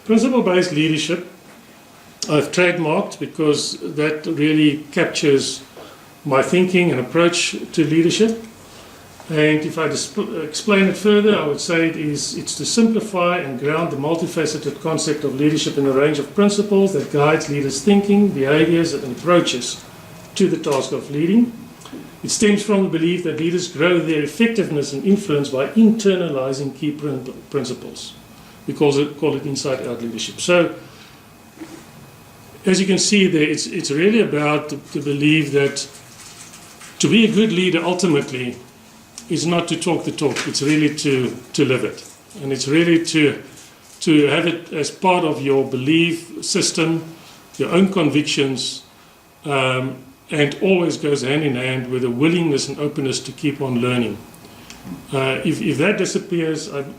Principle-based leadership I've trademarked because that really captures my thinking and approach to leadership. And if I explain it further, I would say it's to simplify and ground the multifaceted concept of leadership in a range of principles that guides leaders' thinking, behaviors, and approaches to the task of leading. It stems from the belief that leaders grow their effectiveness and influence by internalizing key principles. We call it inside-out leadership. So, as you can see there, it's really about the belief that to be a good leader ultimately is not to talk the talk, it's really to live it. And it's really to have it as part of your belief system, your own convictions, and always goes hand in hand with a willingness and openness to keep on learning. If that disappears, I'm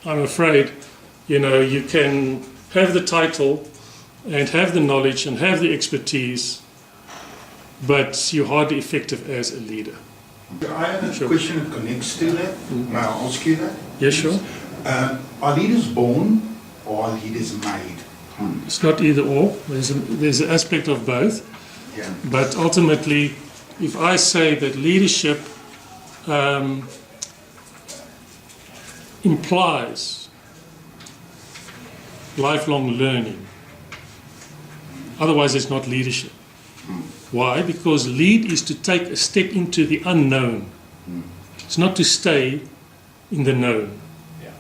afraid, you can have the title and have the knowledge and have the expertise, but you're hardly effective as a leader. I have a question that connects to that. May I ask you that? Yes, sure. Are leaders born or are leaders made? It's not either or. There's an aspect of both. Yeah. But ultimately, if I say that leadership implies lifelong learning, otherwise it's not leadership. Why? Because lead is to take a step into the unknown. It's not to stay in the known. Yeah.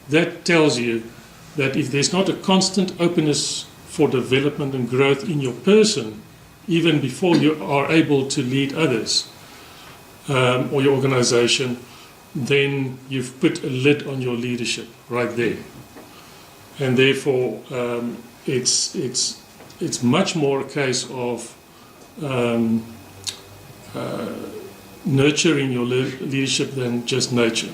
That tells you that if there's not a constant openness for development and growth in your person, even before you are able to lead others or your organization, then you've put a lid on your leadership right there. And therefore, it's much more a case of nurturing your leadership than just nature,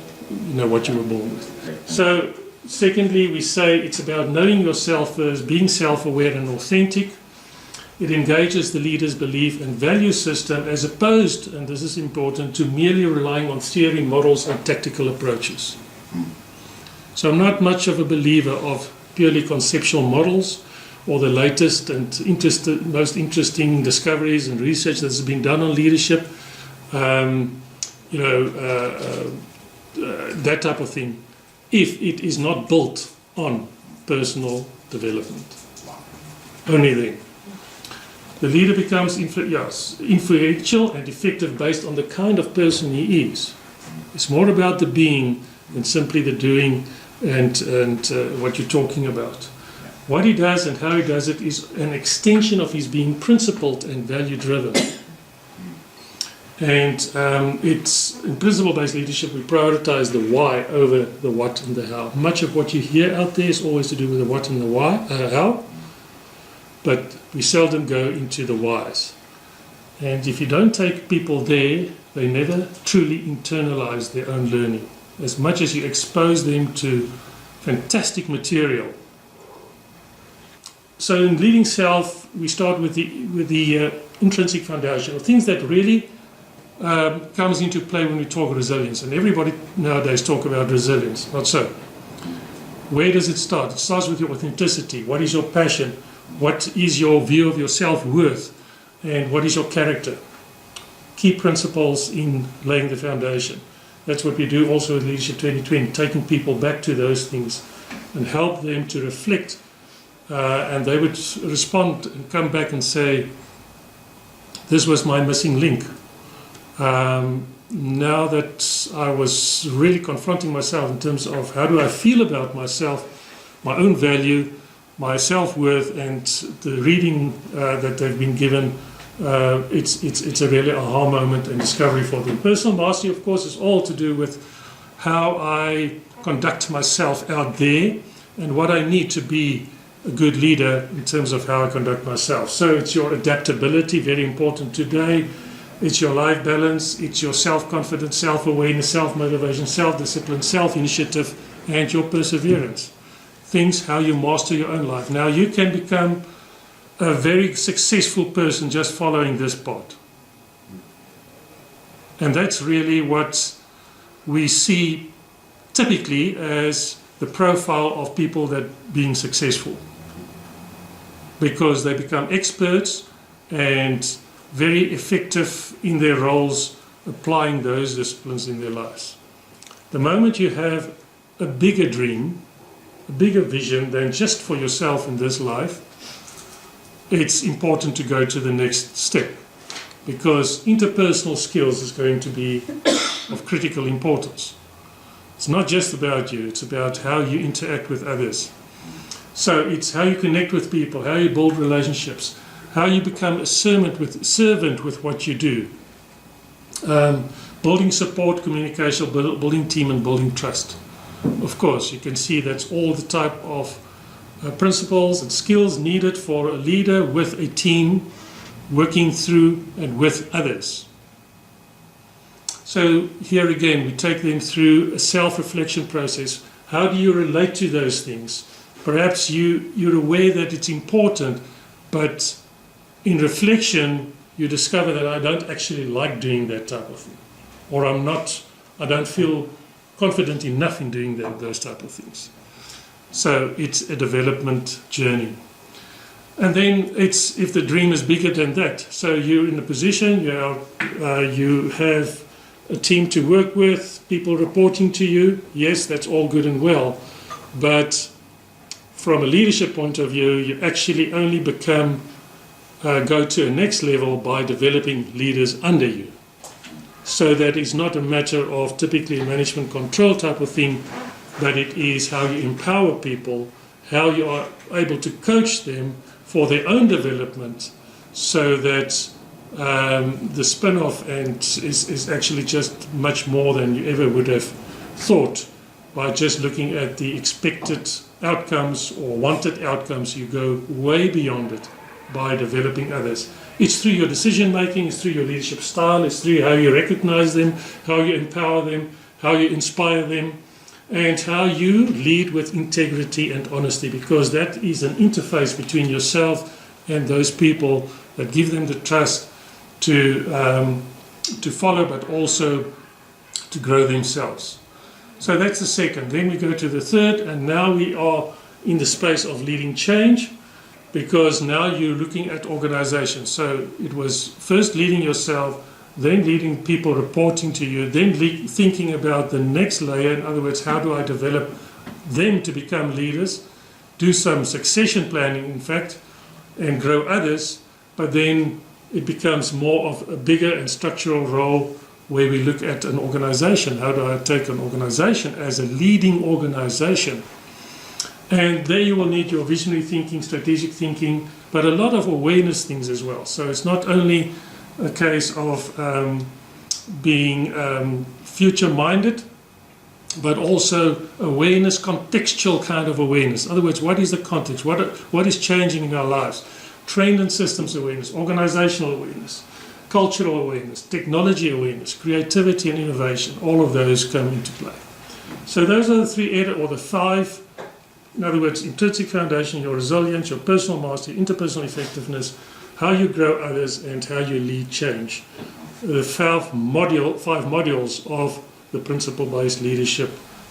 what you were born with. So, secondly, we say it's about knowing yourself first, being self-aware and authentic. It engages the leader's belief and value system as opposed, and this is important, to merely relying on theory, models and tactical approaches. So I'm not much of a believer of purely conceptual models or the latest and most interesting discoveries and research that's been done on leadership, that type of thing, if it is not built on personal development. Only then. The leader becomes influential and effective based on the kind of person he is. It's more about the being than simply the doing and what you're talking about. What he does and how he does it is an extension of his being principled and value-driven. And it's in principle-based leadership, we prioritize the why over the what and the how. Much of what you hear out there is always to do with the what and the why, how, but we seldom go into the whys. And if you don't take people there, they never truly internalize their own learning. As much as you expose them to fantastic material. So in leading self, we start with the intrinsic foundation, or things that really comes into play when we talk resilience. And everybody nowadays talk about resilience. Not so. Where does it start? It starts with your authenticity. What is your passion? What is your view of your self-worth? And what is your character? Key principles in laying the foundation. That's what we do also with Leadership 2020, taking people back to those things and help them to reflect. And they would respond and come back and say, this was my missing link. Now that I was really confronting myself in terms of how do I feel about myself, my own value, my self-worth, and the reading that they've been given, it's a really aha moment and discovery for them. Personal mastery, of course, is all to do with how I conduct myself out there and what I need to be a good leader in terms of how I conduct myself. So it's your adaptability, very important today. It's your life balance, it's your self-confidence, self-awareness, self-motivation, self-discipline, self-initiative, and your perseverance. Things, how you master your own life. Now you can become a very successful person just following this part. And that's really what we see typically as the profile of people that being successful, because they become experts and very effective in their roles, applying those disciplines in their lives. The moment you have a bigger dream, a bigger vision than just for yourself in this life, it's important to go to the next step, because interpersonal skills is going to be of critical importance. It's not just about you, it's about how you interact with others. So it's how you connect with people, how you build relationships, how you become a servant with what you do. Building support, communication, building team and building trust. Of course, you can see that's all the type of principles and skills needed for a leader with a team working through and with others. So here again, we take them through a self-reflection process. How do you relate to those things? Perhaps you're aware that it's important, but in reflection, you discover that I don't actually like doing that type of thing. Or I don't feel confident enough in doing those type of things. So it's a development journey. And then it's if the dream is bigger than that. So you're in a position, you have a team to work with, people reporting to you. Yes, that's all good and well. But from a leadership point of view, you actually only go to a next level by developing leaders under you. So that is not a matter of typically management control type of thing, but it is how you empower people, how you are able to coach them for their own development, so that the spin-off is actually just much more than you ever would have thought by just looking at the expected outcomes or wanted outcomes. You go way beyond it by developing others. It's through your decision making, it's through your leadership style, it's through how you recognize them, how you empower them, how you inspire them, and how you lead with integrity and honesty, because that is an interface between yourself and those people that give them the trust to follow, but also to grow themselves. So that's the second. Then we go to the third, and now we are in the space of leading change, because now you're looking at organizations. So it was first leading yourself, then leading people reporting to you, then thinking about the next layer. In other words, how do I develop them to become leaders, do some succession planning, in fact, and grow others. But then it becomes more of a bigger and structural role where we look at an organization. How do I take an organization as a leading organization? And there you will need your visionary thinking, strategic thinking, but a lot of awareness things as well. So it's not only a case of being future-minded, but also awareness, contextual kind of awareness. In other words, what is the context? What is changing in our lives? Trend and systems awareness, organizational awareness, cultural awareness, technology awareness, creativity and innovation. All of those come into play. So those are the three, or the five. In other words, intrinsic foundation, your resilience, your personal mastery, interpersonal effectiveness, how you grow others, and how you lead change. The five modules of the principle-based leadership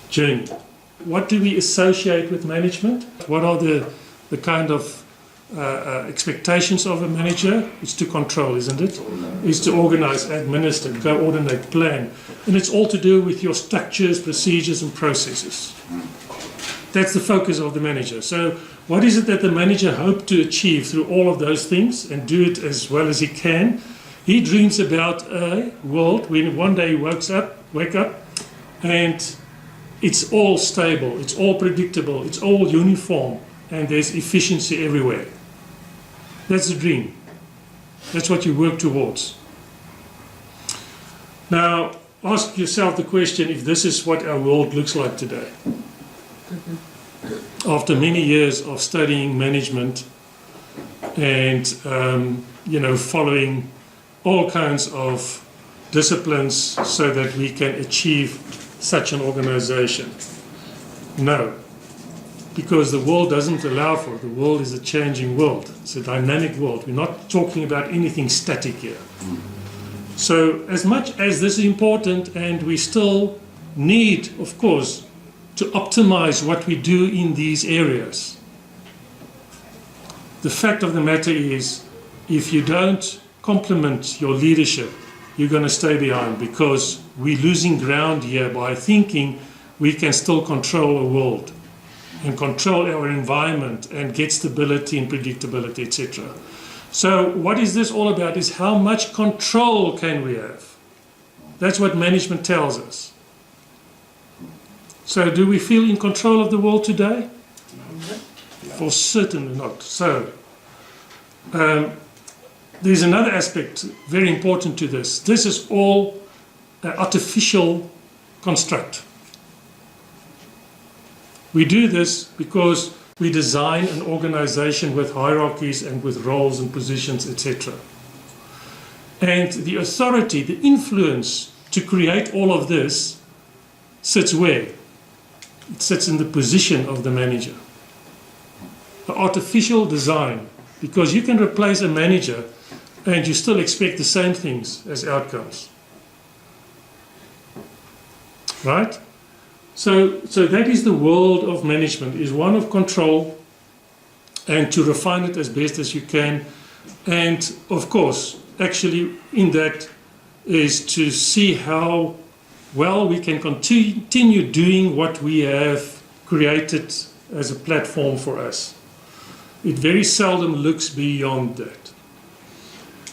journey. What do we associate with management? What are the kind of expectations of a manager? It's to control, isn't it? It's to organize, administer, coordinate, plan. And it's all to do with your structures, procedures, and processes. That's the focus of the manager. So what is it that the manager hopes to achieve through all of those things and do it as well as he can? He dreams about a world when one day he wake up and it's all stable, it's all predictable, it's all uniform, and there's efficiency everywhere. That's the dream. That's what you work towards. Now, ask yourself the question if this is what our world looks like today. After many years of studying management and following all kinds of disciplines so that we can achieve such an organization. No, because the world doesn't allow for it. The world is a changing world. It's a dynamic world. We're not talking about anything static here. So as much as this is important, and we still need, of course, to optimize what we do in these areas. The fact of the matter is, if you don't complement your leadership, you're going to stay behind, because we're losing ground here by thinking we can still control the world and control our environment and get stability and predictability, etc. So what is this all about? Is how much control can we have? That's what management tells us. So do we feel in control of the world today? For certain not. So there's another aspect very important to this. This is all an artificial construct. We do this because we design an organization with hierarchies and with roles and positions, etc. And the authority, the influence to create all of this sits where? It sits in the position of the manager. The artificial design, because you can replace a manager and you still expect the same things as outcomes. Right? So that is the world of management, is one of control and to refine it as best as you can. And of course, actually in that is to see how well we can continue doing what we have created as a platform for us. It very seldom looks beyond that.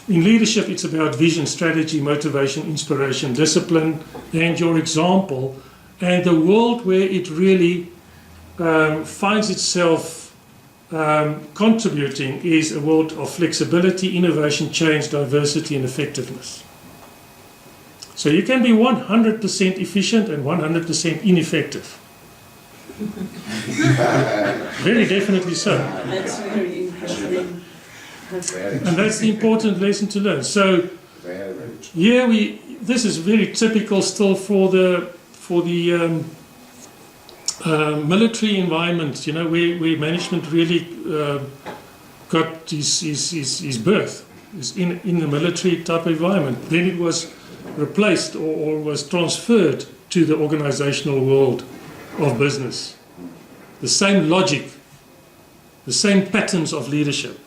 In leadership, it's about vision, strategy, motivation, inspiration, discipline, and your example. And the world where it really finds itself contributing is a world of flexibility, innovation, change, diversity, and effectiveness. So you can be 100% efficient and 100% ineffective. Very definitely so. That's very interesting. And that's the important lesson to learn. So yeah, this is very typical still for the military environment, you know, where management really got his birth is in the military type environment. Then it was replaced or was transferred to the organizational world of business. The same logic, the same patterns of leadership.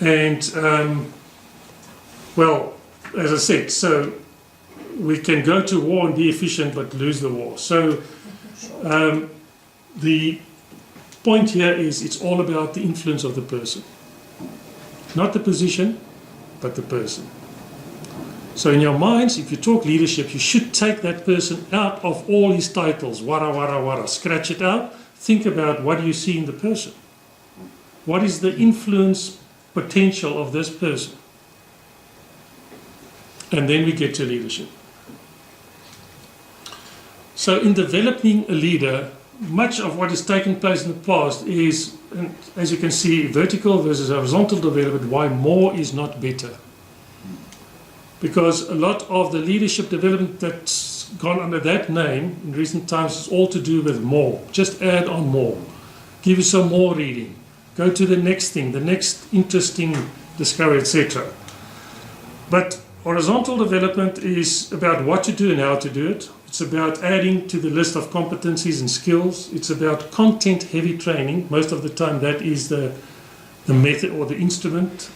And, well, as I said, so we can go to war and be efficient but lose the war. So the point here is it's all about the influence of the person. Not the position, but the person. So in your minds, if you talk leadership, you should take that person out of all his titles. Wara, wara, wara. Scratch it out. Think about what do you see in the person. What is the influence potential of this person? And then we get to leadership. So in developing a leader, much of what has taken place in the past is, and as you can see, vertical versus horizontal development, why more is not better. Because a lot of the leadership development that's gone under that name in recent times is all to do with more. Just add on more. Give you some more reading. Go to the next thing, the next interesting discovery, etc. But horizontal development is about what to do and how to do it. It's about adding to the list of competencies and skills. It's about content-heavy training. Most of the time that is the method or the instrument.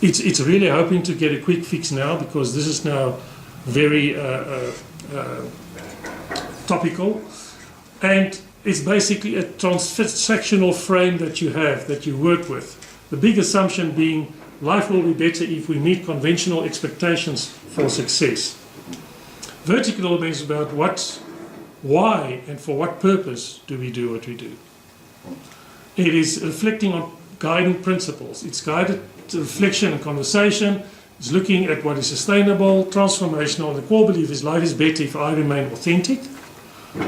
It's really hoping to get a quick fix now, because this is now very topical. And it's basically a transactional frame that you have, that you work with. The big assumption being life will be better if we meet conventional expectations for success. Vertical means about what, why, and for what purpose do we do what we do. It is reflecting on guiding principles. It's guided reflection and conversation. It's looking at what is sustainable, transformational. The core belief is life is better if I remain authentic,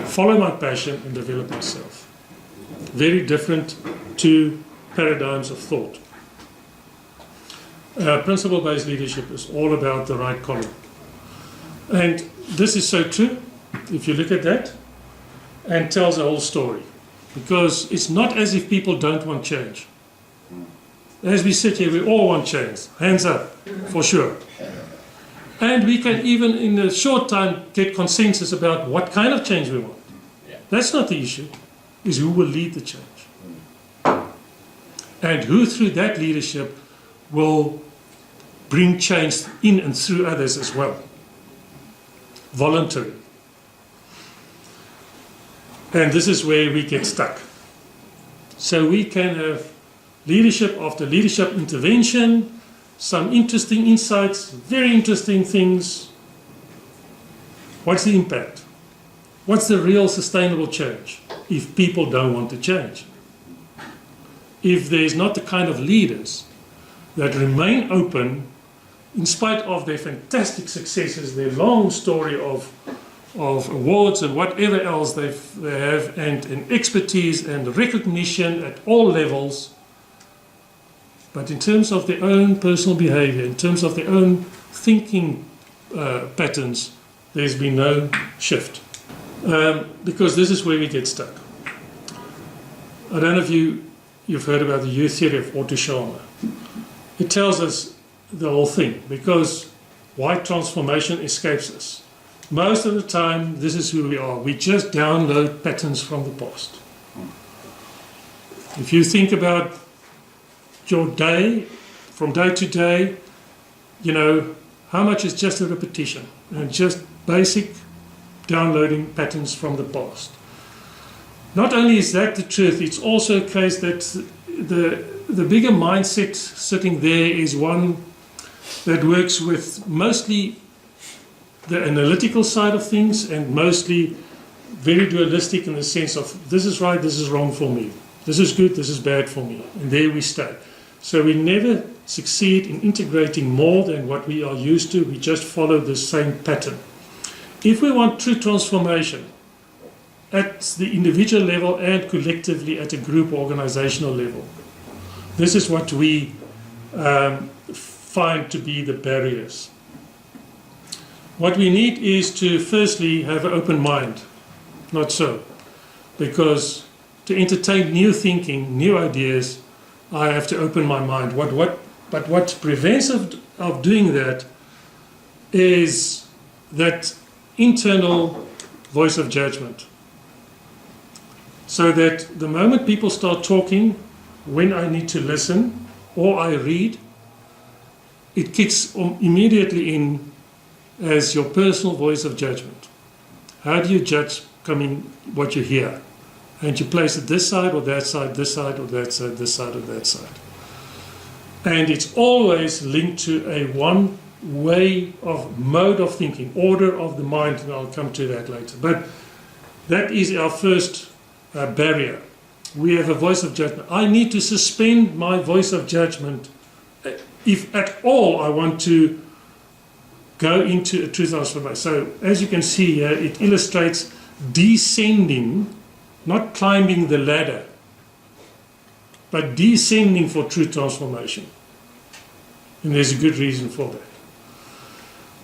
follow my passion, and develop myself. Very different two paradigms of thought. Principle-based leadership is all about the right column. And this is so true, if you look at that, and tells a whole story. Because it's not as if people don't want change. As we sit here, we all want change. Hands up, for sure. And we can even in a short time get consensus about what kind of change we want. Yeah. That's not the issue, is who will lead the change. And who through that leadership will bring change in and through others as well. Voluntary. And this is where we get stuck. So we can have leadership after leadership intervention, some interesting insights, very interesting things. What's the impact? What's the real sustainable change if people don't want to change? If there's not the kind of leaders that remain open in spite of their fantastic successes, their long story of awards and whatever else they have, and expertise and recognition at all levels, but in terms of their own personal behavior, in terms of their own thinking patterns, there's been no shift. Because this is where we get stuck. I don't know if you've heard about the youth theory of Otto Scharmer. It tells us the whole thing, because why transformation escapes us. Most of the time, this is who we are. We just download patterns from the past. If you think about your day, from day to day, you know, how much is just a repetition and just basic downloading patterns from the past. Not only is that the truth, it's also a case that the bigger mindset sitting there is one that works with mostly the analytical side of things and mostly very dualistic in the sense of this is right, this is wrong for me. This is good, this is bad for me. And there we stay. So we never succeed in integrating more than what we are used to. We just follow the same pattern. If we want true transformation at the individual level and collectively at a group organizational level, this is what we find to be the barriers. What we need is to firstly have an open mind. Not so. Because to entertain new thinking, new ideas, I have to open my mind. But what prevents of doing that is that internal voice of judgment. So that the moment people start talking, when I need to listen or I read, it kicks immediately in as your personal voice of judgment. How do you judge what you hear? And you place it this side or that side, this side or that side, this side or that side. And it's always linked to a one way of mode of thinking, order of the mind, and I'll come to that later. But that is our first barrier. We have a voice of judgment. I need to suspend my voice of judgment if at all I want to go into a true transformation. So as you can see here, it illustrates descending, not climbing the ladder, but descending for true transformation. And there's a good reason for that.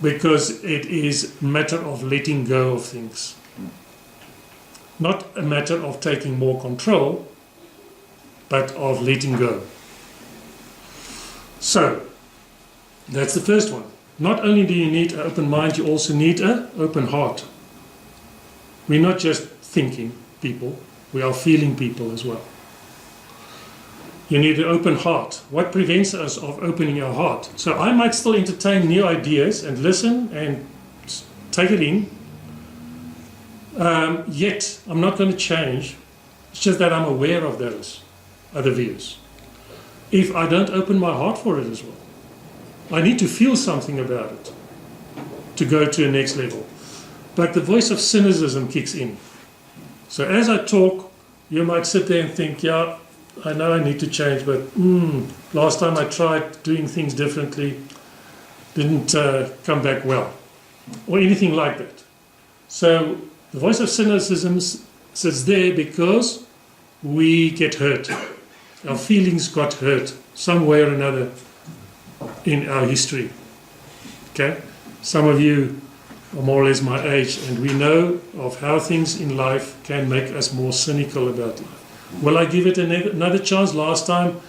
Because it is a matter of letting go of things. Not a matter of taking more control, but of letting go. So, that's the first one. Not only do you need an open mind, you also need an open heart. We're not just thinking people, we are feeling people as well. You need an open heart. What prevents us of opening our heart? So I might still entertain new ideas and listen and take it in, yet I'm not going to change. It's just that I'm aware of those other views. If I don't open my heart for it as well, I need to feel something about it to go to the next level. But the voice of cynicism kicks in. So as I talk, you might sit there and think, yeah, I know I need to change, but last time I tried doing things differently, didn't come back well, or anything like that. So the voice of cynicism sits there because we get hurt. Our feelings got hurt some way or another in our history. Okay? Some of you are more or less my age, and we know of how things in life can make us more cynical about life. Will I give it another chance? Last time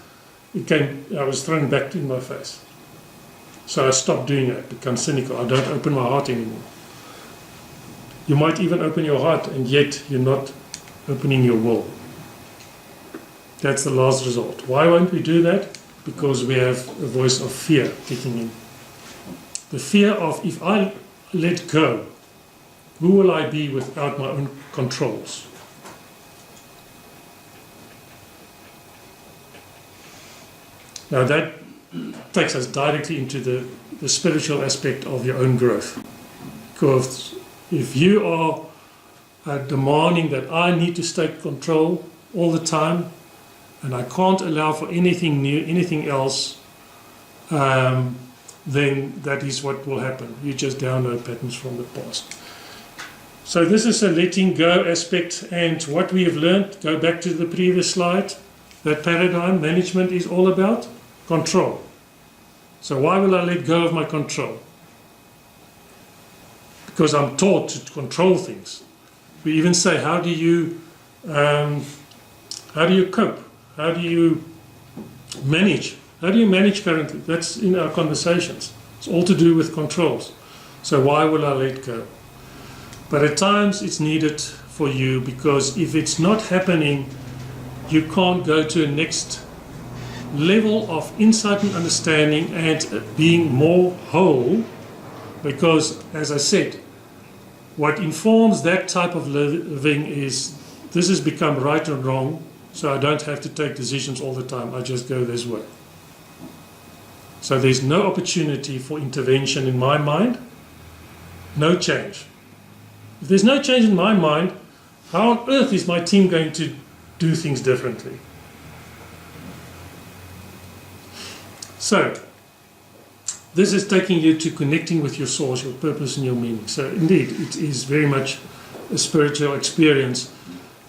I was thrown back in my face. So I stop doing that, become cynical. I don't open my heart anymore. You might even open your heart and yet you're not opening your will. That's the last result. Why won't we do that? Because we have a voice of fear kicking in. The fear of, if I let go, who will I be without my own controls? Now that takes us directly into the spiritual aspect of your own growth. Because if you are demanding that I need to take control all the time, and I can't allow for anything new, anything else, then that is what will happen. You just download patterns from the past. So this is a letting go aspect, and what we have learned, go back to the previous slide, that paradigm management is all about control. So why will I let go of my control? Because I'm taught to control things. We even say, how do you cope? How do you manage? How do you manage currently? That's in our conversations. It's all to do with controls. So why will I let go? But at times it's needed for you, because if it's not happening, you can't go to a next level of insight and understanding and being more whole, because, as I said, what informs that type of living is this has become right or wrong, so I don't have to take decisions all the time. I just go this way. So there's no opportunity for intervention in my mind, no change. If there's no change in my mind, how on earth is my team going to do things differently? So, this is taking you to connecting with your source, your purpose and your meaning. So indeed, it is very much a spiritual experience.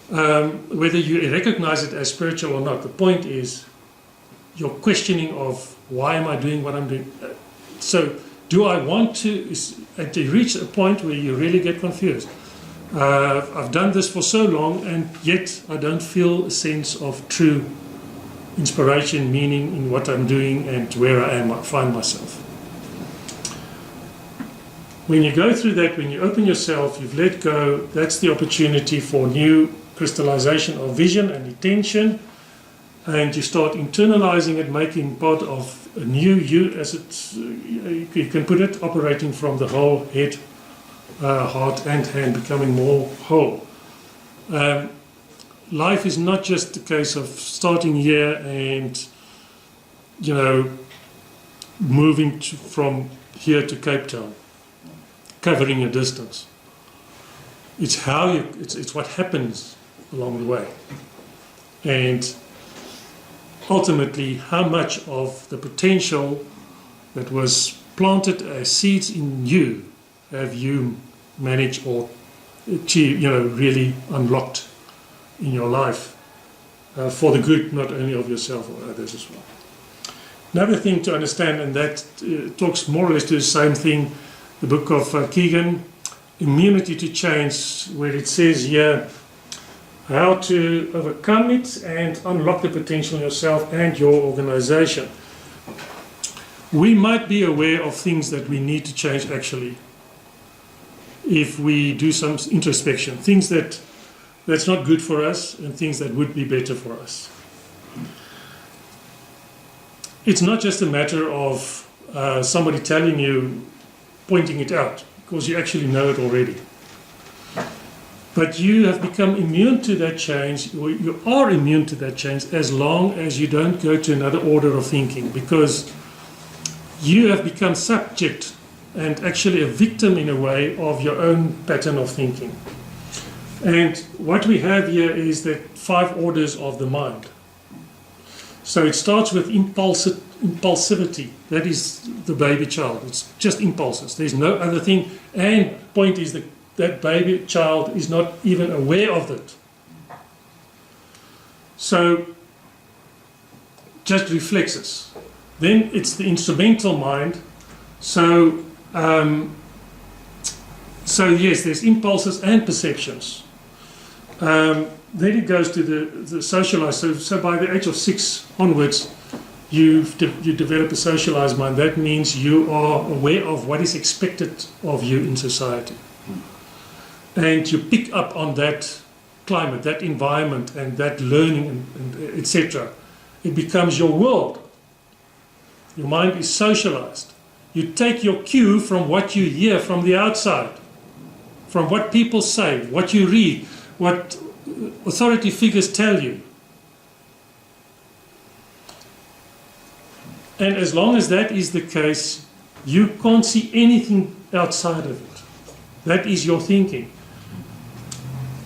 Whether you recognize it as spiritual or not, the point is your questioning of why am I doing what I'm doing. So do I want to reach a point where you really get confused? I've done this for so long and yet I don't feel a sense of true inspiration, meaning in what I'm doing and where I find myself. When you go through that, when you open yourself, you've let go, that's the opportunity for new crystallization of vision and intention, and you start internalizing it, making part of a new you, as it's, you can put it, operating from the whole head, heart and hand, becoming more whole. Life is not just a case of starting here and, you know, moving from here to Cape Town, covering a distance. It's how you, it's what happens along the way. And ultimately, how much of the potential that was planted as seeds in you have you managed or achieved, really unlocked in your life for the good, not only of yourself or others as well. Another thing to understand, and that talks more or less to the same thing, the book of Keegan, Immunity to Change, where it says here how to overcome it and unlock the potential in yourself and your organization. We might be aware of things that we need to change actually, if we do some introspection, things that's not good for us and things that would be better for us. It's not just a matter of somebody telling you, pointing it out, because you actually know it already. But you have become immune to that change, or you are immune to that change as long as you don't go to another order of thinking, because you have become subject and actually a victim in a way of your own pattern of thinking. And what we have here is the 5 orders of the mind. So it starts with impulsivity. That is the baby child. It's just impulses. There's no other thing. And point is that baby child is not even aware of it. So just reflexes. Then it's the instrumental mind. So yes, there's impulses and perceptions. Then it goes to the socialized. So by the age of 6 onwards, you develop a socialized mind. That means you are aware of what is expected of you in society. And you pick up on that climate, that environment, and that learning, and etc. It becomes your world. Your mind is socialized. You take your cue from what you hear from the outside, from what people say, what you read, what authority figures tell you. And as long as that is the case, you can't see anything outside of it. That is your thinking.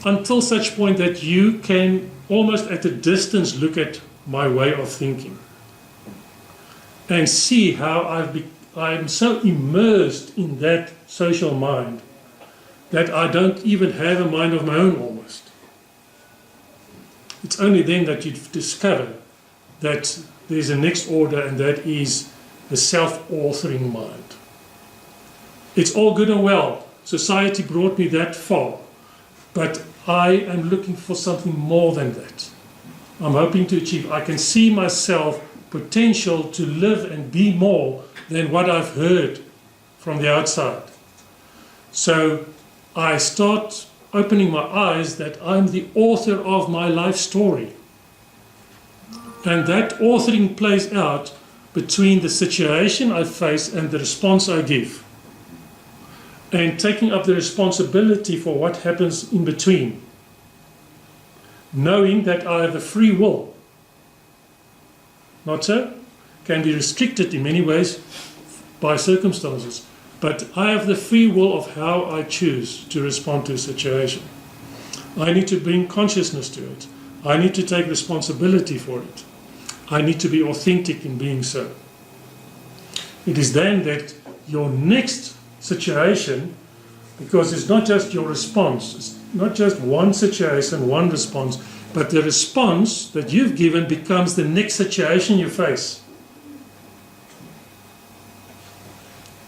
Until such point that you can almost at a distance look at my way of thinking and see how I'm so immersed in that social mind that I don't even have a mind of my own almost. It's only then that you discover that there's a next order, and that is the self-authoring mind. It's all good and well. Society brought me that far, but I am looking for something more than that. I'm hoping to achieve. I can see myself potential to live and be more than what I've heard from the outside. So I start opening my eyes that I'm the author of my life story. And that authoring plays out between the situation I face and the response I give. And taking up the responsibility for what happens in between. Knowing that I have a free will. Not so? Can be restricted in many ways by circumstances. But I have the free will of how I choose to respond to a situation. I need to bring consciousness to it. I need to take responsibility for it. I need to be authentic in being so. It is then that your next situation, because it's not just your response, it's not just one situation, one response, but the response that you've given becomes the next situation you face.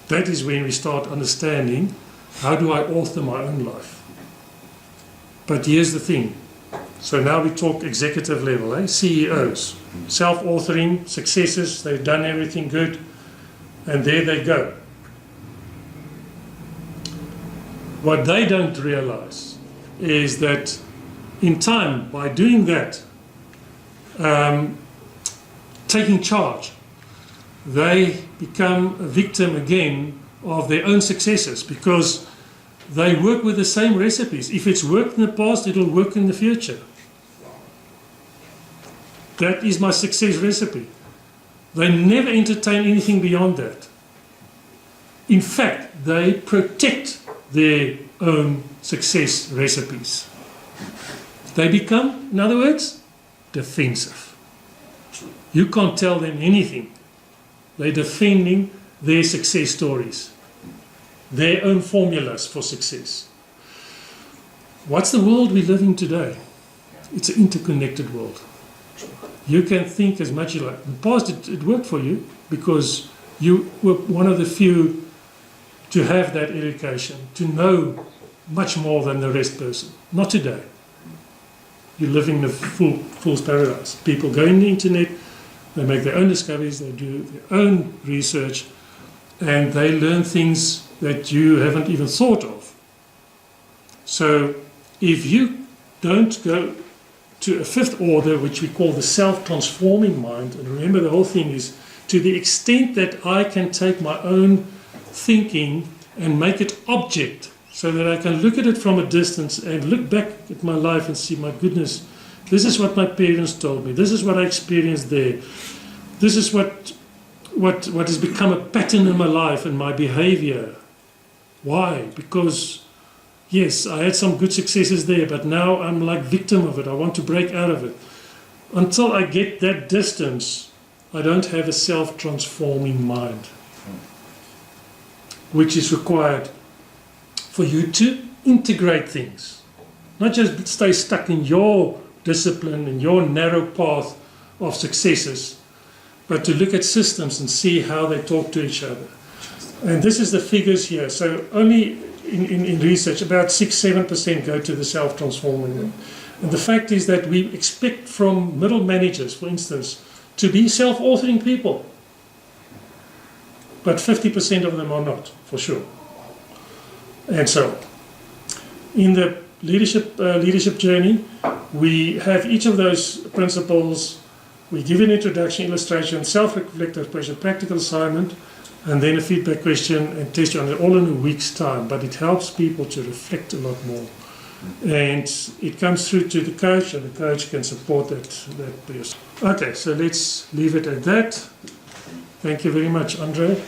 That is when we start understanding, how do I author my own life? But here's the thing. So now we talk executive level, CEOs. Self-authoring, successes, they've done everything good, and there they go. What they don't realize is that in time, by doing that, taking charge, they become a victim again of their own successes, because they work with the same recipes. If it's worked in the past, it'll work in the future. That is my success recipe. They never entertain anything beyond that. In fact, they protect their own success recipes. They become, in other words, defensive. You can't tell them anything. They're defending their success stories, their own formulas for success. What's the world we live in today? It's an interconnected world. You can think as much as you like. In the past, it worked for you because you were one of the few to have that education, to know much more than the rest person. Not today. You're living in a fool's paradise. People go on the internet, they make their own discoveries, they do their own research, and they learn things that you haven't even thought of. So if you don't go to a fifth order, which we call the self-transforming mind, and remember the whole thing is to the extent that I can take my own thinking and make it object, so that I can look at it from a distance and look back at my life and see, my goodness, this is what my parents told me, this is what I experienced there, this is what has become a pattern in my life and my behavior. Why? Because yes, I had some good successes there, but now I'm like victim of it. I want to break out of it. Until I get that distance, I don't have a self-transforming mind, which is required for you to integrate things. Not just stay stuck in your discipline, in your narrow path of successes, but to look at systems and see how they talk to each other. And this is the figures here. So only in research, about 6-7% go to the self-transforming. And the fact is that we expect from middle managers, for instance, to be self-authoring people. But 50% of them are not, for sure. And so, in the leadership journey, we have each of those principles. We give an introduction, illustration, self-reflective question, practical assignment, and then a feedback question and test you on it, all in a week's time. But it helps people to reflect a lot more. And it comes through to the coach, and the coach can support that person. Okay, so let's leave it at that. Thank you very much, Andre.